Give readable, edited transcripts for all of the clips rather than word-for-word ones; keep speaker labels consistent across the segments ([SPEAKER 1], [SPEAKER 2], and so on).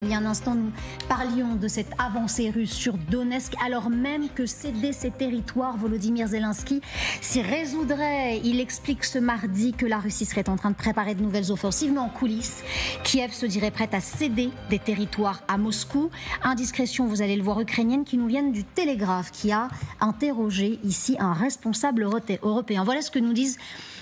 [SPEAKER 1] Il y a un instant, nous parlions de cette avancée russe sur Donetsk, alors même que céder ces territoires, Volodymyr Zelensky s'y résoudrait. Il explique ce mardi que la Russie serait en train de préparer de nouvelles offensives, mais en coulisses, Kiev se dirait prête à céder des territoires à Moscou. Indiscrétion, vous allez le voir, ukrainienne, qui nous viennent du Télégraphe, qui a interrogé ici un responsable européen. Voilà ce que nous disent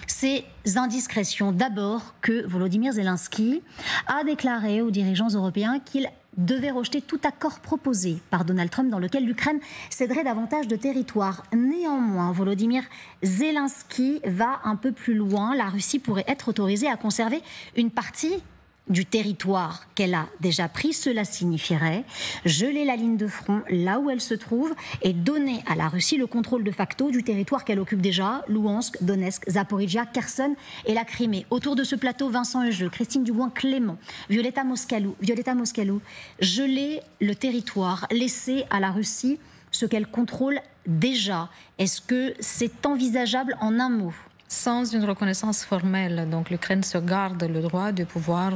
[SPEAKER 1] ces indiscrétions. D'abord que Volodymyr Zelensky a déclaré aux dirigeants européens qu'il devait rejeter tout accord proposé par Donald Trump dans lequel l'Ukraine céderait davantage de territoire. Néanmoins, Volodymyr Zelensky va un peu plus loin. La Russie pourrait être autorisée à conserver une partie du territoire qu'elle a déjà pris. Cela signifierait geler la ligne de front là où elle se trouve et donner à la Russie le contrôle de facto du territoire qu'elle occupe déjà, Louhansk, Donetsk, Zaporijia, Kherson et la Crimée. Autour de ce plateau, Vincent Eugeux, Christine Dubois-Clément, Violeta Moscalou, geler le territoire, laisser à la Russie ce qu'elle contrôle déjà. Est-ce que c'est envisageable en un mot ?
[SPEAKER 2] Sans une reconnaissance formelle, donc l'Ukraine se garde le droit de pouvoir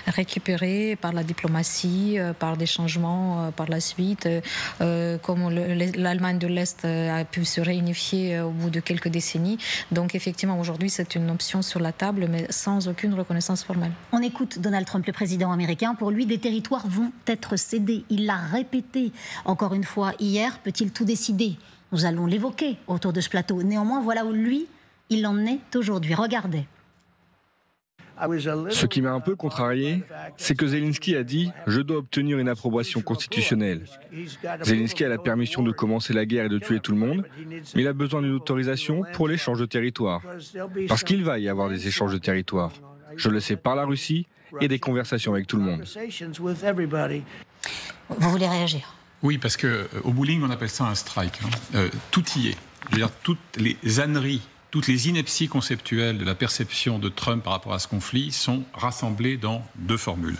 [SPEAKER 2] récupérer par la diplomatie, par des changements par la suite, comme l'Allemagne de l'Est a pu se réunifier au bout de quelques décennies. Donc effectivement, aujourd'hui, c'est une option sur la table, mais sans aucune reconnaissance formelle.
[SPEAKER 1] On écoute Donald Trump, le président américain. Pour lui, des territoires vont être cédés. Il l'a répété encore une fois hier. Peut-il tout décider ? Nous allons l'évoquer autour de ce plateau. Néanmoins, voilà où lui, il en est aujourd'hui. Regardez.
[SPEAKER 3] Ce qui m'a un peu contrarié, c'est que Zelensky a dit « Je dois obtenir une approbation constitutionnelle ». Zelensky a la permission de commencer la guerre et de tuer tout le monde, mais il a besoin d'une autorisation pour l'échange de territoire. Parce qu'il va y avoir des échanges de territoire. Je le sais par la Russie et des conversations avec tout le monde.
[SPEAKER 1] Vous voulez réagir ?
[SPEAKER 4] Oui, parce qu'au bowling, on appelle ça un strike. Tout y est. Je veux dire, toutes les âneries, toutes les inepties conceptuelles de la perception de Trump par rapport à ce conflit sont rassemblées dans deux formules.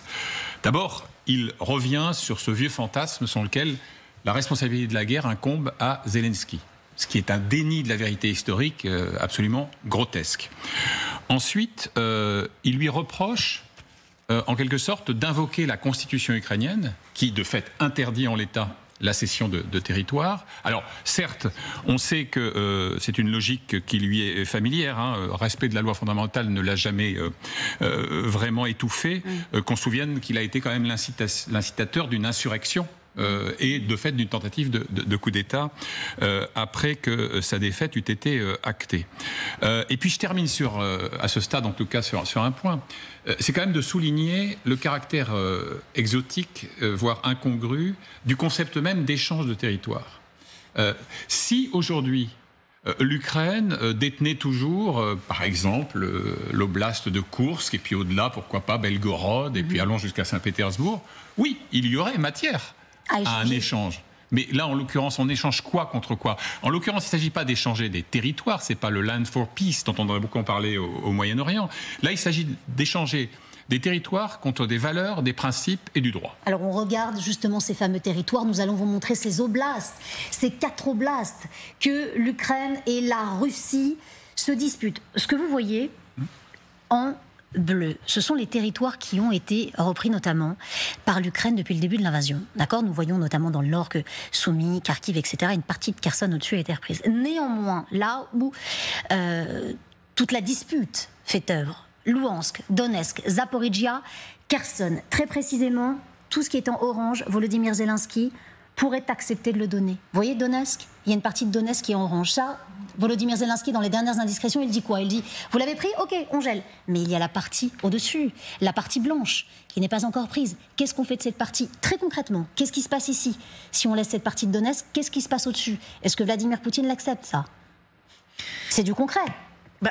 [SPEAKER 4] D'abord, il revient sur ce vieux fantasme selon lequel la responsabilité de la guerre incombe à Zelensky, ce qui est un déni de la vérité historique absolument grotesque. Ensuite, il lui reproche en quelque sorte d'invoquer la constitution ukrainienne, qui de fait interdit en l'état la cession de territoire. Alors, certes, on sait que c'est une logique qui lui est familière. Respect de la loi fondamentale ne l'a jamais vraiment étouffé. Qu'on se souvienne qu'il a été quand même l'incitateur d'une insurrection et de fait d'une tentative de coup d'État après que sa défaite eût été actée. Et puis je termine à ce stade en tout cas sur un point. C'est quand même de souligner le caractère exotique, voire incongru, du concept même d'échange de territoire. Si aujourd'hui l'Ukraine détenait toujours, par exemple, l'oblast de Koursk, et puis au-delà, pourquoi pas, Belgorod, et puis allons jusqu'à Saint-Pétersbourg, oui, il y aurait matière à un échange. Mais là, en l'occurrence, on échange quoi contre quoi ? En l'occurrence, il ne s'agit pas d'échanger des territoires, ce n'est pas le Land for Peace dont on aurait beaucoup parlé au Moyen-Orient. Là, il s'agit d'échanger des territoires contre des valeurs, des principes et du droit.
[SPEAKER 1] Alors on regarde justement ces fameux territoires, nous allons vous montrer ces oblasts, ces 4 oblasts que l'Ukraine et la Russie se disputent. Ce que vous voyez en bleu, ce sont les territoires qui ont été repris notamment par l'Ukraine depuis le début de l'invasion. D'accord ? Nous voyons notamment dans le nord que Soumy, Kharkiv, etc., une partie de Kherson au-dessus a été reprise. Néanmoins, là où toute la dispute fait œuvre, Louhansk, Donetsk, Zaporijia, Kherson, très précisément, tout ce qui est en orange, Volodymyr Zelensky pourrait accepter de le donner. Vous voyez Donetsk ? Il y a une partie de Donetsk qui est en orange. Ça, Volodymyr Zelensky, dans les dernières indiscrétions, il dit quoi ? Il dit « Vous l'avez pris ? Ok, on gèle. » Mais il y a la partie au-dessus, la partie blanche, qui n'est pas encore prise. Qu'est-ce qu'on fait de cette partie ? Très concrètement, qu'est-ce qui se passe ici ? Si on laisse cette partie de Donetsk, qu'est-ce qui se passe au-dessus ? Est-ce que Vladimir Poutine l'accepte, ça ? C'est du concret.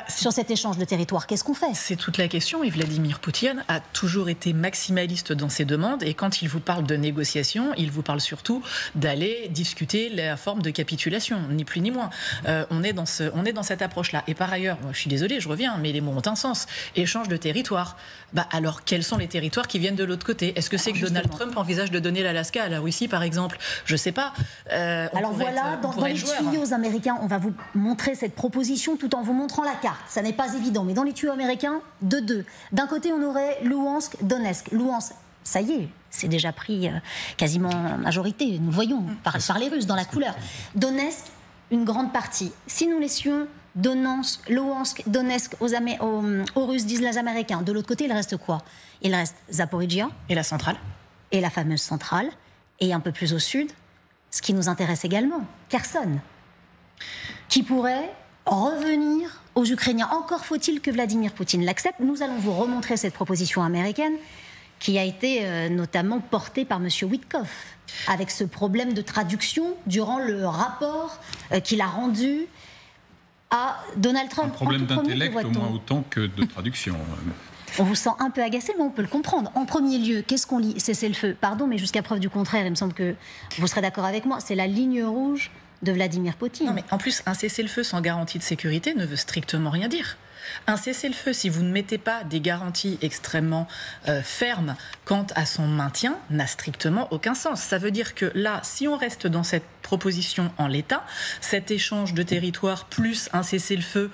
[SPEAKER 1] Sur cet échange de territoire, qu'est-ce qu'on fait ?
[SPEAKER 5] C'est toute la question, et Vladimir Poutine a toujours été maximaliste dans ses demandes, et quand il vous parle de négociation, il vous parle surtout d'aller discuter la forme de capitulation, ni plus ni moins. On est dans cette approche-là. Et par ailleurs, moi, je suis désolée, je reviens, mais les mots ont un sens. Échange de territoire. Alors, quels sont les territoires qui viennent de l'autre côté ? Est-ce que c'est que Donald Trump envisage de donner l'Alaska à la Russie, par exemple ? Je ne sais pas.
[SPEAKER 1] Alors voilà, dans les tuyaux américains, on va vous montrer cette proposition tout en vous montrant la carte. Ça n'est pas évident, mais dans les tuyaux américains, de deux. D'un côté, on aurait Louhansk, Donetsk. Louhansk ça y est, c'est déjà pris quasiment en majorité. Nous le voyons par les Russes dans la couleur. Donetsk, une grande partie. Si nous laissions Luhansk, Donetsk aux Russes, disent les Américains, de l'autre côté, il reste quoi? Il reste Zaporijia.
[SPEAKER 5] Et la centrale.
[SPEAKER 1] Et la fameuse centrale. Et un peu plus au sud, ce qui nous intéresse également, Kherson, qui pourrait revenir aux Ukrainiens. Encore faut-il que Vladimir Poutine l'accepte. Nous allons vous remontrer cette proposition américaine qui a été notamment portée par M. Witkoff, avec ce problème de traduction durant le rapport qu'il a rendu à Donald Trump.
[SPEAKER 4] Un problème d'intellect au moins autant que de traduction.
[SPEAKER 1] On vous sent un peu agacé, mais on peut le comprendre. En premier lieu, qu'est-ce qu'on lit? Cessez-le-feu. Pardon, mais jusqu'à preuve du contraire, il me semble que vous serez d'accord avec moi, c'est la ligne rouge de Vladimir Poutine.
[SPEAKER 5] Non, mais en plus, un cessez-le-feu sans garantie de sécurité ne veut strictement rien dire. Un cessez-le-feu, si vous ne mettez pas des garanties extrêmement fermes quant à son maintien, n'a strictement aucun sens. Ça veut dire que là, si on reste dans cette proposition en l'état, cet échange de territoire plus un cessez-le-feu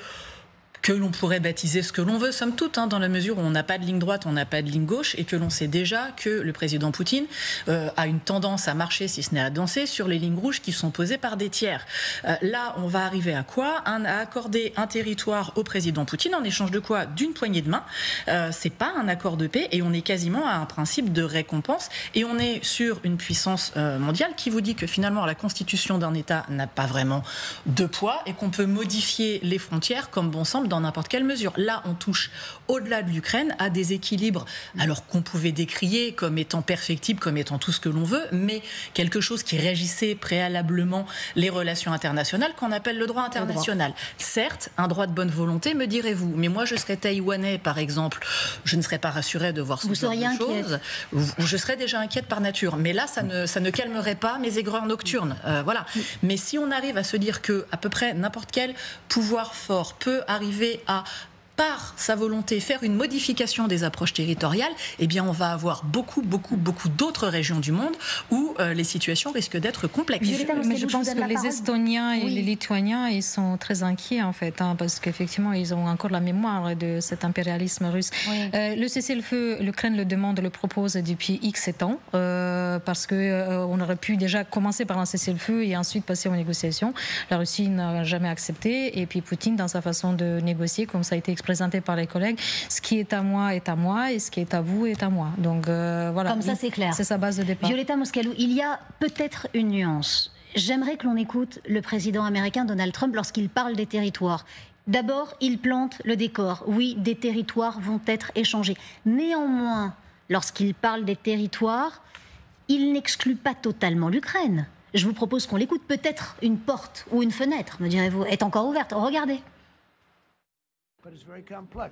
[SPEAKER 5] que l'on pourrait baptiser ce que l'on veut, somme toute, dans la mesure où on n'a pas de ligne droite, on n'a pas de ligne gauche, et que l'on sait déjà que le président Poutine a une tendance à marcher, si ce n'est à danser, sur les lignes rouges qui sont posées par des tiers. Là, on va arriver à quoi? À accorder un territoire au président Poutine, en échange de quoi? D'une poignée de main. C'est pas un accord de paix, et on est quasiment à un principe de récompense, et on est sur une puissance mondiale qui vous dit que finalement la constitution d'un État n'a pas vraiment de poids, et qu'on peut modifier les frontières comme bon semble dans n'importe quelle mesure. Là, on touche, au-delà de l'Ukraine, à des équilibres, alors qu'on pouvait décrier comme étant perfectibles, comme étant tout ce que l'on veut, mais quelque chose qui régissait préalablement les relations internationales, qu'on appelle le droit international. Certes, un droit de bonne volonté, me direz-vous, mais moi je serais taïwanais, par exemple, je ne serais pas rassurée de voir ce genre de choses. Je serais déjà inquiète par nature, mais là, ça ne calmerait pas mes aigreurs nocturnes. Voilà. Mais si on arrive à se dire que à peu près n'importe quel pouvoir fort peut arriver à, par sa volonté, faire une modification des approches territoriales, eh bien on va avoir beaucoup d'autres régions du monde où les situations risquent d'être complexes.
[SPEAKER 2] Mais je pense que les Estoniens et les Lituaniens, ils sont très inquiets en fait, parce qu'effectivement ils ont encore la mémoire de cet impérialisme russe. Oui. Le cessez-le-feu, l'Ukraine le demande, le propose depuis X temps, parce qu'on aurait pu déjà commencer par un cessez-le-feu et ensuite passer aux négociations. La Russie n'a jamais accepté, et puis Poutine, dans sa façon de négocier, comme ça a été présenté par les collègues, ce qui est à moi, et ce qui est à vous est à moi. Donc voilà.
[SPEAKER 1] Comme ça, c'est clair.
[SPEAKER 2] C'est sa base de départ.
[SPEAKER 1] Violeta Moscalou, il y a peut-être une nuance. J'aimerais que l'on écoute le président américain Donald Trump lorsqu'il parle des territoires. D'abord, il plante le décor. Oui, des territoires vont être échangés. Néanmoins, lorsqu'il parle des territoires, il n'exclut pas totalement l'Ukraine. Je vous propose qu'on l'écoute. Peut-être une porte ou une fenêtre, me direz-vous, est encore ouverte. Regardez.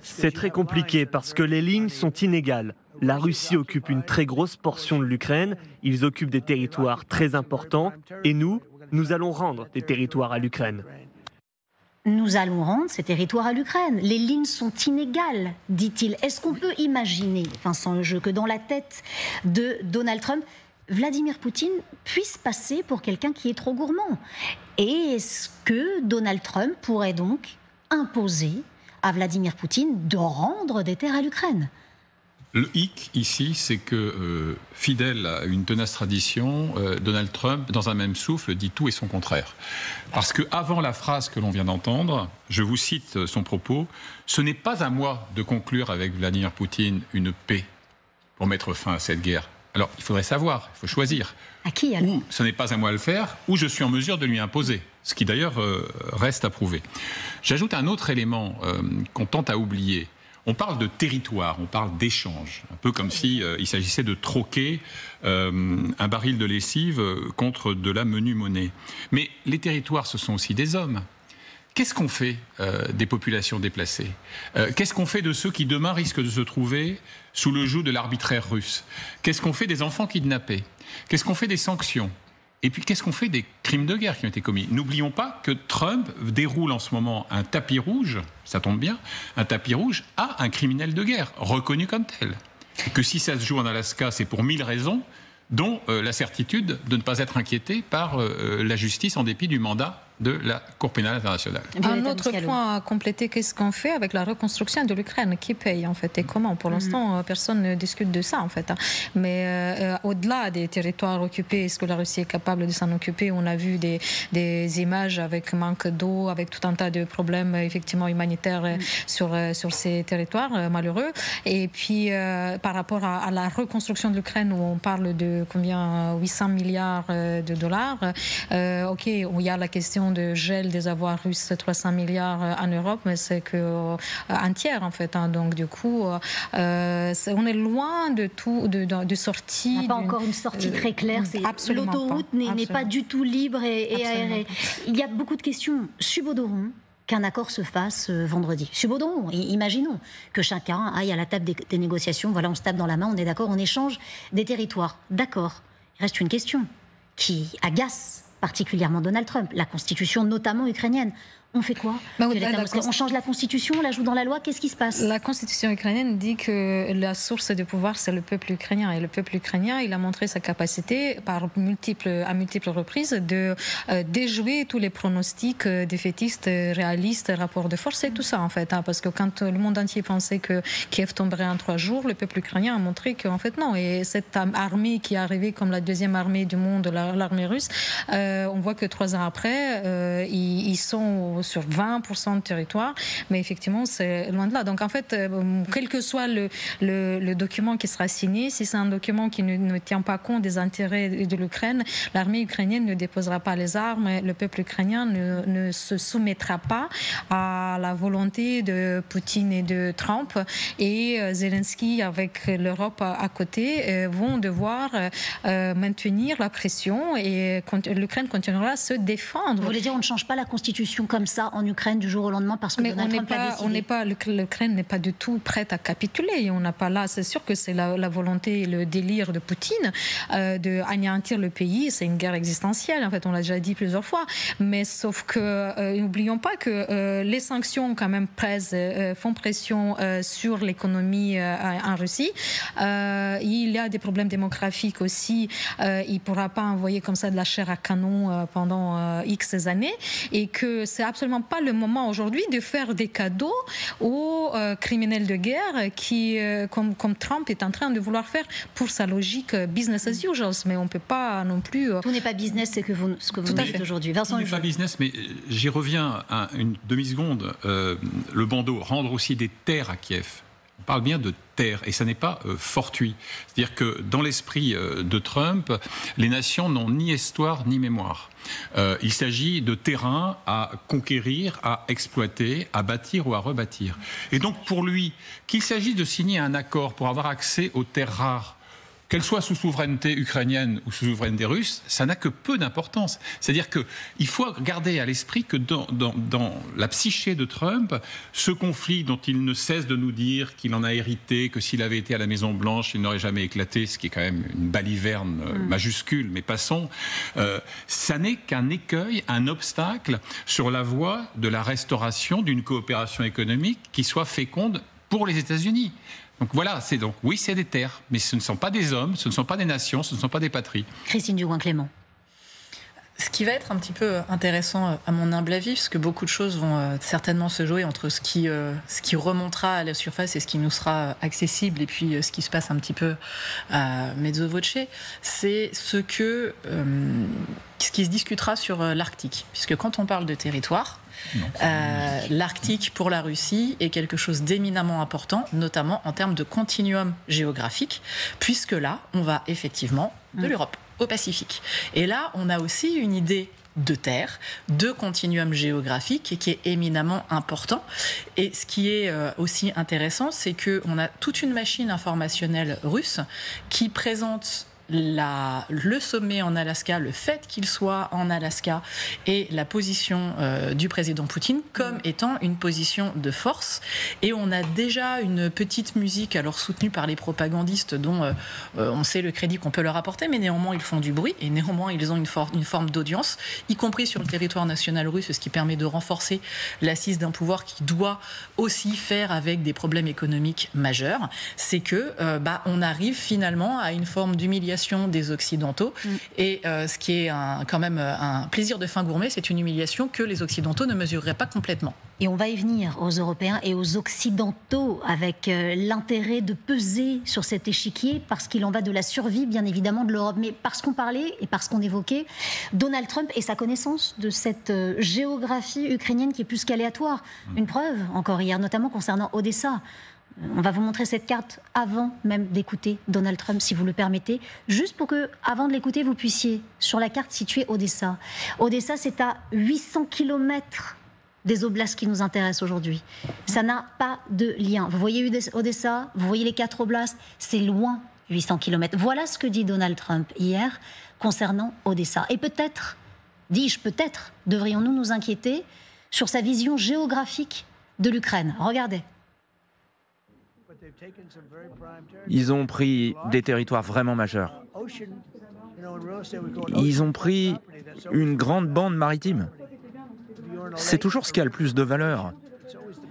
[SPEAKER 6] C'est très compliqué parce que les lignes sont inégales. La Russie occupe une très grosse portion de l'Ukraine, ils occupent des territoires très importants, et nous allons rendre des territoires à l'Ukraine.
[SPEAKER 1] Nous allons rendre ces territoires à l'Ukraine. Les lignes sont inégales, dit-il. Est-ce qu'on peut imaginer, sans le jeu, que dans la tête de Donald Trump, Vladimir Poutine puisse passer pour quelqu'un qui est trop gourmand? Et est-ce que Donald Trump pourrait donc imposer à Vladimir Poutine de rendre des terres à l'Ukraine?
[SPEAKER 4] Le hic ici, c'est que, fidèle à une tenace tradition, Donald Trump, dans un même souffle, dit tout et son contraire. Parce qu'avant la phrase que l'on vient d'entendre, je vous cite son propos, « Ce n'est pas à moi de conclure avec Vladimir Poutine une paix pour mettre fin à cette guerre. » Alors, il faudrait savoir, il faut choisir.
[SPEAKER 1] À qui alors?
[SPEAKER 4] Ou ce n'est pas à moi de le faire, ou je suis en mesure de lui imposer. Ce qui d'ailleurs reste à prouver. J'ajoute un autre élément qu'on tente à oublier. On parle de territoire, on parle d'échange. Un peu comme si il s'agissait de troquer un baril de lessive contre de la menue monnaie. Mais les territoires, ce sont aussi des hommes. Qu'est-ce qu'on fait des populations déplacées? Qu'est-ce qu'on fait de ceux qui demain risquent de se trouver sous le joug de l'arbitraire russe? Qu'est-ce qu'on fait des enfants kidnappés? Qu'est-ce qu'on fait des sanctions? Et puis, qu'est-ce qu'on fait des crimes de guerre qui ont été commis? N'oublions pas que Trump déroule en ce moment un tapis rouge, ça tombe bien, un tapis rouge à un criminel de guerre, reconnu comme tel. Et que si ça se joue en Alaska, c'est pour 1000 raisons, dont la certitude de ne pas être inquiété par la justice en dépit du mandat de la Cour pénale internationale.
[SPEAKER 2] Un autre point à compléter, qu'est-ce qu'on fait avec la reconstruction de l'Ukraine? Qui paye en fait et comment? Pour l'instant, personne ne discute de ça en fait. Mais au-delà des territoires occupés, est-ce que la Russie est capable de s'en occuper? On a vu des images avec manque d'eau, avec tout un tas de problèmes effectivement humanitaires sur ces territoires malheureux. Et puis par rapport à la reconstruction de l'Ukraine, où on parle de combien? 800 milliards de dollars. Ok, il y a la question de gel des avoirs russes, 300 milliards en Europe, mais c'est qu'un tiers en fait. Donc du coup, on est loin de tout, de sortie.
[SPEAKER 1] On n'a pas encore une sortie très claire. L'autoroute n'est pas du tout libre et aérée. Il y a beaucoup de questions. Subodorons qu'un accord se fasse vendredi. Subodorons, imaginons que chacun aille à la table des négociations. Voilà, on se tape dans la main, on est d'accord, on échange des territoires. D'accord. Il reste une question qui agace particulièrement Donald Trump, la constitution notamment ukrainienne. On fait quoi? On change la constitution, on l'ajoute dans la loi, qu'est-ce qui se passe?
[SPEAKER 2] La constitution ukrainienne dit que la source de pouvoir, c'est le peuple ukrainien. Et le peuple ukrainien, il a montré sa capacité à multiples reprises de déjouer tous les pronostics défaitistes, réalistes, rapports de force et tout ça en fait. Parce que quand le monde entier pensait que Kiev tomberait en 3 jours, le peuple ukrainien a montré qu'en fait non. Et cette armée qui est arrivée comme la deuxième armée du monde, l'armée russe, on voit que 3 ans après, ils sont sur 20% de territoire, mais effectivement, c'est loin de là. Donc, en fait, quel que soit le document qui sera signé, si c'est un document qui ne tient pas compte des intérêts de l'Ukraine, l'armée ukrainienne ne déposera pas les armes, le peuple ukrainien ne se soumettra pas à la volonté de Poutine et de Trump, et Zelensky, avec l'Europe à côté, vont devoir maintenir la pression, et l'Ukraine continuera à se défendre.
[SPEAKER 1] Vous voulez dire, on ne change pas la constitution comme ça en Ukraine du jour au lendemain parce que Donald Trump l'a décidé?
[SPEAKER 2] L'Ukraine n'est pas du tout prête à capituler. On n'a pas là, c'est sûr que c'est la volonté et le délire de Poutine d'anéantir le pays. C'est une guerre existentielle, en fait, on l'a déjà dit plusieurs fois. Mais sauf que, n'oublions pas que les sanctions quand même font pression sur l'économie en Russie. Il y a des problèmes démographiques aussi. Il ne pourra pas envoyer comme ça de la chair à canon pendant X années. Et que c'est absolument pas le moment aujourd'hui de faire des cadeaux aux criminels de guerre qui, comme Trump est en train de vouloir faire pour sa logique business as usual. Mais on ne peut pas non plus...
[SPEAKER 1] Tout n'est pas business, c'est ce que vous dites aujourd'hui. Vincent,
[SPEAKER 4] tout n'est pas business, mais j'y reviens à une demi-seconde. Le bandeau, rendre aussi des terres à Kiev. On parle bien de terre, et ça n'est pas fortuit. C'est-à-dire que dans l'esprit de Trump, les nations n'ont ni histoire ni mémoire. Il s'agit de terrain à conquérir, à exploiter, à bâtir ou à rebâtir. Et donc pour lui, qu'il s'agisse de signer un accord pour avoir accès aux terres rares, qu'elle soit sous souveraineté ukrainienne ou sous souveraineté russe, ça n'a que peu d'importance. C'est-à-dire qu'il faut garder à l'esprit que dans la psyché de Trump, ce conflit dont il ne cesse de nous dire qu'il en a hérité, que s'il avait été à la Maison-Blanche, il n'aurait jamais éclaté, ce qui est quand même une baliverne majuscule, mais passons, ça n'est qu'un écueil, un obstacle sur la voie de la restauration d'une coopération économique qui soit féconde pour les États-Unis. Donc voilà, oui, c'est des terres, mais ce ne sont pas des hommes, ce ne sont pas des nations, ce ne sont pas des patries.
[SPEAKER 1] Christine Dugouin-Clément.
[SPEAKER 5] Ce qui va être un petit peu intéressant à mon humble avis, parce que beaucoup de choses vont certainement se jouer entre ce qui remontera à la surface et ce qui nous sera accessible, et puis ce qui se passe un petit peu à mezzo voce, c'est ce qui se discutera sur l'Arctique. Puisque quand on parle de territoire, l'Arctique pour la Russie est quelque chose d'éminemment important, notamment en termes de continuum géographique, puisque là, on va effectivement de l'Europe au Pacifique. Et là, on a aussi une idée de terre, de continuum géographique qui est éminemment important. Et ce qui est aussi intéressant, c'est qu'on a toute une machine informationnelle russe qui présente le sommet en Alaska, le fait qu'il soit en Alaska et la position du président Poutine comme étant une position de force. Et on a déjà une petite musique, alors soutenue par les propagandistes dont on sait le crédit qu'on peut leur apporter, mais néanmoins ils font du bruit et néanmoins ils ont une forme d'audience, y compris sur le territoire national russe, ce qui permet de renforcer l'assise d'un pouvoir qui doit aussi faire avec des problèmes économiques majeurs. C'est que on arrive finalement à une forme d'humiliation humiliation des Occidentaux. Et ce qui est quand même un plaisir de fin gourmet, c'est une humiliation que les Occidentaux ne mesureraient pas complètement.
[SPEAKER 1] Et on va y venir aux Européens et aux Occidentaux avec l'intérêt de peser sur cet échiquier parce qu'il en va de la survie, bien évidemment, de l'Europe. Mais parce qu'on parlait et parce qu'on évoquait Donald Trump et sa connaissance de cette géographie ukrainienne qui est plus qu'aléatoire. Une preuve, encore hier, notamment concernant Odessa. On va vous montrer cette carte avant même d'écouter Donald Trump, si vous le permettez, juste pour que, avant de l'écouter, vous puissiez, sur la carte, situer Odessa. Odessa, c'est à 800 kilomètres des oblasts qui nous intéressent aujourd'hui. Ça n'a pas de lien. Vous voyez Odessa, vous voyez les 4 oblasts, c'est loin, 800 kilomètres. Voilà ce que dit Donald Trump hier concernant Odessa. Et peut-être, dis-je peut-être, devrions-nous nous inquiéter sur sa vision géographique de l'Ukraine. Regardez.
[SPEAKER 7] Ils ont pris des territoires vraiment majeurs. Ils ont pris une grande bande maritime. C'est toujours ce qui a le plus de valeur.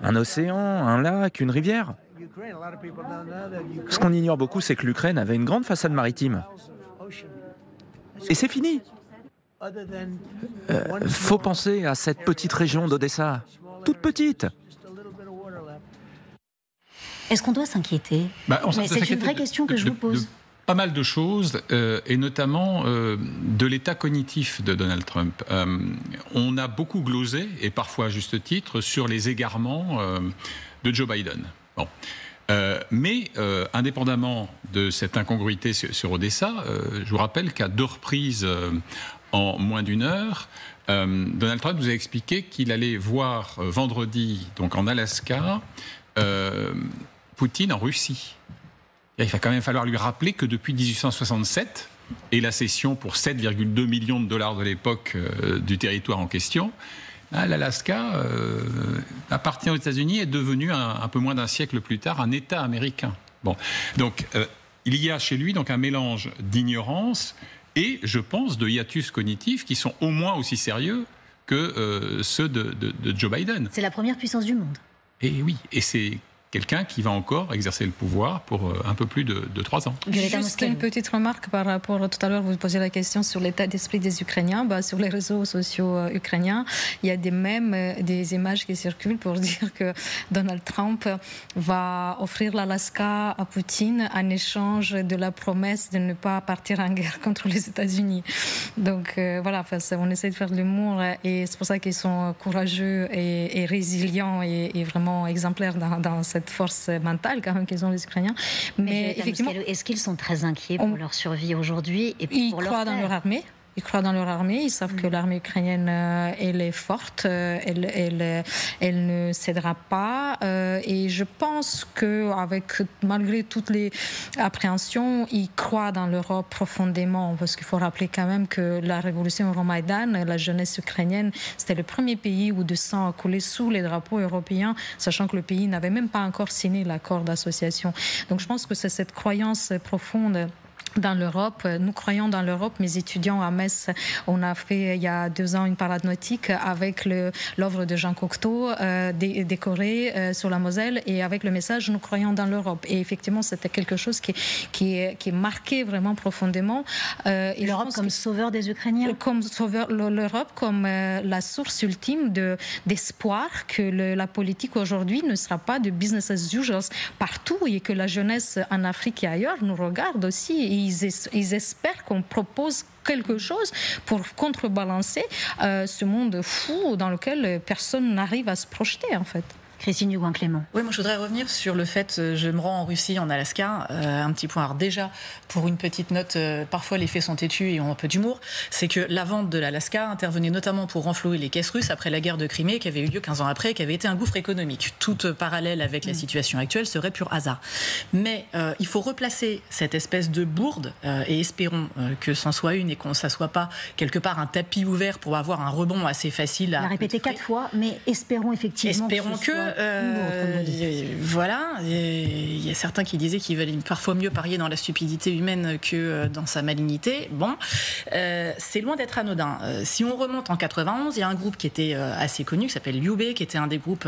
[SPEAKER 7] Un océan, un lac, une rivière. Ce qu'on ignore beaucoup, c'est que l'Ukraine avait une grande façade maritime. Et c'est fini. Faut penser à cette petite région d'Odessa, toute petite.
[SPEAKER 1] Est-ce qu'on doit s'inquiéter ? C'est une vraie question que je vous pose.
[SPEAKER 4] Pas mal de choses, et notamment de l'état cognitif de Donald Trump. On a beaucoup glosé, et parfois à juste titre, sur les égarements de Joe Biden. Bon. Mais indépendamment de cette incongruité sur Odessa, je vous rappelle qu'à 2 reprises en moins d'1 heure, Donald Trump nous a expliqué qu'il allait voir vendredi, donc en Alaska, Poutine en Russie. Il va quand même falloir lui rappeler que depuis 1867, et la cession pour 7,2 millions de dollars de l'époque du territoire en question, l'Alaska appartient aux États-Unis et est devenu un peu moins d'un siècle plus tard un État américain. Bon. Donc il y a chez lui donc un mélange d'ignorance et, je pense, de hiatus cognitifs qui sont au moins aussi sérieux que ceux de Joe Biden.
[SPEAKER 1] C'est la première puissance du monde.
[SPEAKER 4] Et oui, et c'est quelqu'un qui va encore exercer le pouvoir pour un peu plus de 3 ans.
[SPEAKER 2] Juste une petite remarque par rapport à tout à l'heure, vous posiez la question sur l'état d'esprit des Ukrainiens. Sur les réseaux sociaux ukrainiens, il y a des mèmes, des images qui circulent pour dire que Donald Trump va offrir l'Alaska à Poutine en échange de la promesse de ne pas partir en guerre contre les États-Unis. Donc voilà, on essaie de faire de l'humour et c'est pour ça qu'ils sont courageux et résilients et vraiment exemplaires dans cette force mentale quand même qu'ils ont les Ukrainiens. Mais effectivement,
[SPEAKER 1] est-ce qu'ils sont très inquiets pour leur survie aujourd'hui et pour leur
[SPEAKER 2] croient dans leur armée. Ils croient dans leur armée, ils savent que l'armée ukrainienne, elle est forte, elle ne cédera pas. Et je pense malgré toutes les appréhensions, ils croient dans l'Europe profondément. Parce qu'il faut rappeler quand même que la révolution Euromaïdan, la jeunesse ukrainienne, c'était le premier pays où du sang a coulé sous les drapeaux européens, sachant que le pays n'avait même pas encore signé l'accord d'association. Donc je pense que c'est cette croyance profonde dans l'Europe. Nous croyons dans l'Europe. Mes étudiants à Metz, on a fait il y a 2 ans une parade nautique avec l'œuvre de Jean Cocteau décorée sur la Moselle et avec le message « Nous croyons dans l'Europe ». Et effectivement, c'était quelque chose qui marquait vraiment profondément.
[SPEAKER 1] L'Europe comme sauveur des Ukrainiens.
[SPEAKER 2] L'Europe comme la source ultime d'espoir que la politique aujourd'hui ne sera pas de business as usual partout et que la jeunesse en Afrique et ailleurs nous regarde aussi. Et ils espèrent qu'on propose quelque chose pour contrebalancer ce monde fou dans lequel personne n'arrive à se projeter en fait.
[SPEAKER 1] Christine Dugouin-Clément.
[SPEAKER 5] Oui, moi je voudrais revenir sur le fait, je me rends en Russie, en Alaska, un petit point. Alors déjà, pour une petite note, parfois les faits sont têtus et ont un peu d'humour, c'est que la vente de l'Alaska intervenait notamment pour renflouer les caisses russes après la guerre de Crimée qui avait eu lieu 15 ans après, qui avait été un gouffre économique. Toute parallèle avec la situation actuelle serait pur hasard. Mais il faut replacer cette espèce de bourde et espérons que c'en soit une et que ça ne soit pas quelque part un tapis ouvert pour avoir un rebond assez facile à...
[SPEAKER 1] On l'a répété 4 fois, mais espérons effectivement
[SPEAKER 5] que voilà, il y a certains qui disaient qu'il valait parfois mieux parier dans la stupidité humaine que dans sa malignité. Bon, c'est loin d'être anodin. Si on remonte en 91, il y a un groupe qui était assez connu, qui s'appelle Lyubé, qui était un des groupes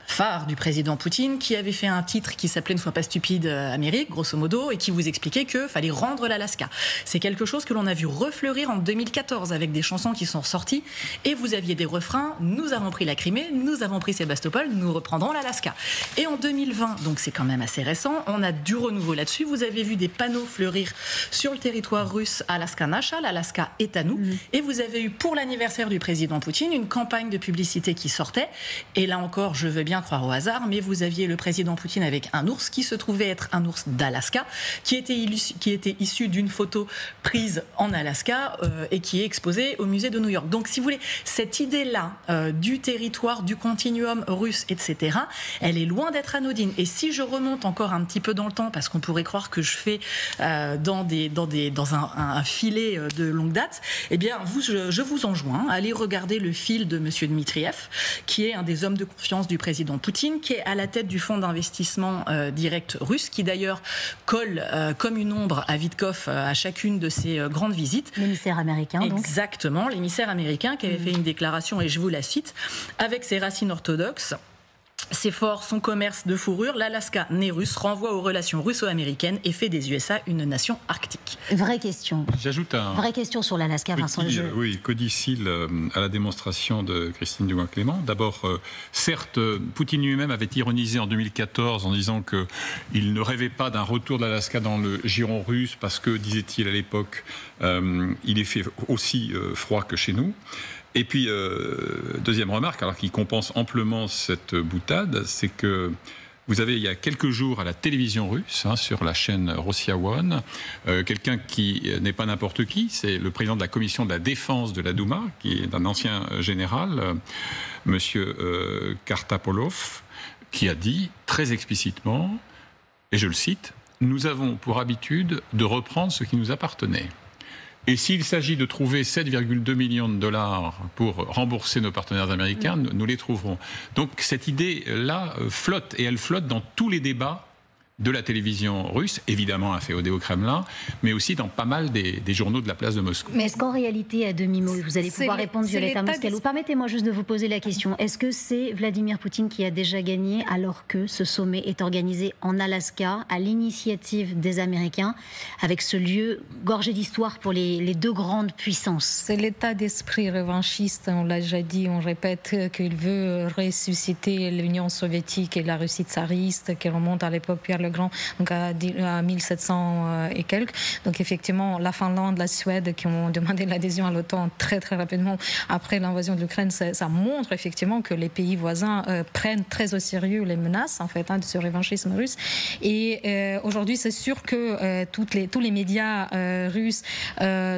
[SPEAKER 5] phare du président Poutine, qui avait fait un titre qui s'appelait Ne sois pas stupide Amérique, grosso modo, et qui vous expliquait qu'il fallait rendre l'Alaska. C'est quelque chose que l'on a vu refleurir en 2014 avec des chansons qui sont sorties, et vous aviez des refrains, nous avons pris la Crimée, nous avons pris Sébastopol, nous reprendrons l'Alaska. Et en 2020, donc c'est quand même assez récent, on a du renouveau là-dessus. Vous avez vu des panneaux fleurir sur le territoire russe Alaska Nacha, l'Alaska est à nous. Et vous avez eu pour l'anniversaire du président Poutine une campagne de publicité qui sortait. Et là encore, je veux bien croire au hasard, mais vous aviez le président Poutine avec un ours qui se trouvait être un ours d'Alaska, qui était issu d'une photo prise en Alaska et qui est exposée au musée de New York. Donc si vous voulez, cette idée-là du territoire, du continuum russe, etc., elle est loin d'être anodine. Et si je remonte encore un petit peu dans le temps, parce qu'on pourrait croire que je fais dans un filet de longue date, eh bien, je vous enjoins à aller regarder le fil de M. Dmitriev, qui est un des hommes de confiance du président Poutine, qui est à la tête du fonds d'investissement direct russe, qui d'ailleurs colle comme une ombre à Witkoff à chacune de ses grandes visites.
[SPEAKER 1] L'émissaire américain, donc.
[SPEAKER 5] Exactement, l'émissaire américain qui avait fait une déclaration, et je vous la cite, avec ses racines orthodoxes. Ses forts, son commerce de fourrure, l'Alaska né russe renvoie aux relations russo-américaines et fait des USA une nation arctique.
[SPEAKER 1] Vraie question.
[SPEAKER 4] J'ajoute
[SPEAKER 1] vraie question sur l'Alaska, Vincent Lejeune.
[SPEAKER 4] Oui, codicile à la démonstration de Christine Dugouin-Clément. D'abord, certes, Poutine lui-même avait ironisé en 2014 en disant qu'il ne rêvait pas d'un retour de l'Alaska dans le giron russe parce que, disait-il à l'époque, il est fait aussi froid que chez nous. Et puis, deuxième remarque, alors qu'il compense amplement cette boutade, c'est que vous avez, il y a quelques jours, à la télévision russe, sur la chaîne Rossiya One, quelqu'un qui n'est pas n'importe qui, c'est le président de la commission de la défense de la Douma, qui est un ancien général, monsieur Kartapolov, qui a dit très explicitement, et je le cite, « Nous avons pour habitude de reprendre ce qui nous appartenait ». Et s'il s'agit de trouver 7,2 millions de dollars pour rembourser nos partenaires américains, nous les trouverons. Donc cette idée-là flotte, et elle flotte dans tous les débats de la télévision russe, évidemment inféodée au Kremlin, mais aussi dans pas mal des journaux de la place de Moscou.
[SPEAKER 1] Mais est-ce qu'en réalité, à demi-mot, vous allez pouvoir répondre, Violetta Moscalou, permettez-moi juste de vous poser la question, est-ce que c'est Vladimir Poutine qui a déjà gagné alors que ce sommet est organisé en Alaska à l'initiative des Américains, avec ce lieu gorgé d'histoire pour les deux grandes puissances?
[SPEAKER 2] C'est l'état d'esprit revanchiste, on l'a déjà dit, on répète qu'il veut ressusciter l'Union soviétique et la Russie tsariste qui remonte à l'époque Pierre le Grand, donc à 1700 et quelques. Donc effectivement, la Finlande, la Suède qui ont demandé l'adhésion à l'OTAN très très rapidement après l'invasion de l'Ukraine, ça montre effectivement que les pays voisins prennent très au sérieux les menaces en fait de ce revanchisme russe. Et aujourd'hui, c'est sûr que tous les médias russes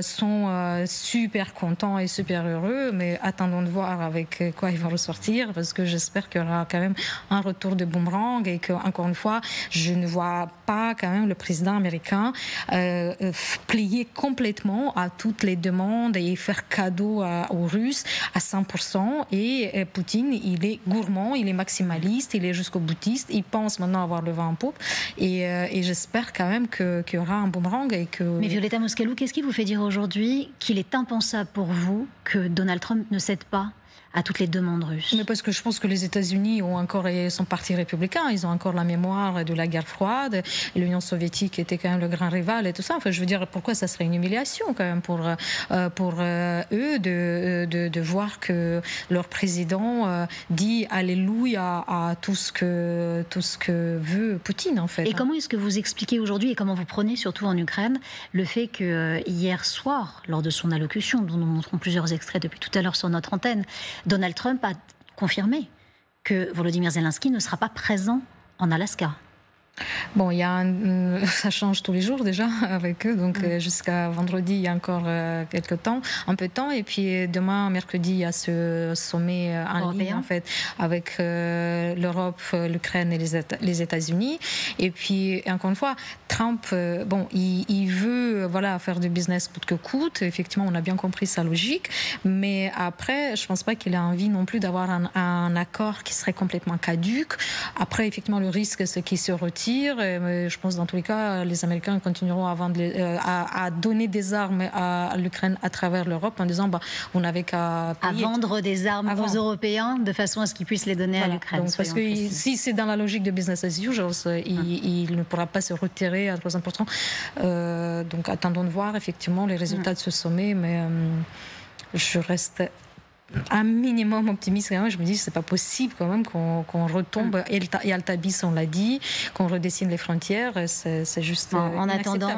[SPEAKER 2] sont super contents et super heureux, mais attendons de voir avec quoi ils vont ressortir, parce que j'espère qu'il y aura quand même un retour de boomerang et que, encore une fois, je ne vois pas quand même le président américain plier complètement à toutes les demandes et faire cadeau aux Russes à 100%. Et Poutine, il est gourmand, il est maximaliste, il est jusqu'au boutiste, il pense maintenant avoir le vent en poupe. Et j'espère quand même qu'il y aura un boomerang.
[SPEAKER 1] Mais Violetta Moscalou, qu'est-ce qui vous fait dire aujourd'hui qu'il est impensable pour vous que Donald Trump ne cède pas à toutes les demandes russes?
[SPEAKER 2] Mais parce que je pense que les États-Unis sont partis républicains, ils ont encore la mémoire de la guerre froide, et l'Union soviétique était quand même le grand rival et tout ça. Enfin, je veux dire, pourquoi ça serait une humiliation quand même pour eux de voir que leur président dit alléluia à tout ce que veut Poutine en fait.
[SPEAKER 1] Et comment est-ce que vous expliquez aujourd'hui, et comment vous prenez surtout en Ukraine, le fait que hier soir, lors de son allocution, dont nous montrons plusieurs extraits depuis tout à l'heure sur notre antenne, Donald Trump a confirmé que Volodymyr Zelensky ne sera pas présent en Alaska?
[SPEAKER 2] Bon, ça change tous les jours déjà avec eux, donc jusqu'à vendredi il y a encore un peu de temps, et puis demain, mercredi, il y a ce sommet en ligne en fait avec l'Europe, l'Ukraine et les États-Unis. Et puis encore une fois, Trump, il veut veut faire du business coûte que coûte. Effectivement, on a bien compris sa logique. Mais après, je ne pense pas qu'il a envie non plus d'avoir un accord qui serait complètement caduque. Après, effectivement, le risque, c'est qu'il se retire. Mais je pense, dans tous les cas, les Américains continueront à donner des armes à l'Ukraine à travers l'Europe en disant vous n'avez qu'à payer.
[SPEAKER 1] À vendre des armes aux Européens de façon à ce qu'ils puissent les donner à l'Ukraine.
[SPEAKER 2] Parce que si c'est dans la logique de business as usual, il ne pourra pas se retirer à 3%. Donc attendons de voir effectivement les résultats de ce sommet, mais je reste un minimum optimiste. Je me dis c'est pas possible quand même qu'on retombe. Et Al-Tabi, on l'a dit, qu'on redessine les frontières. C'est juste
[SPEAKER 1] en attendant.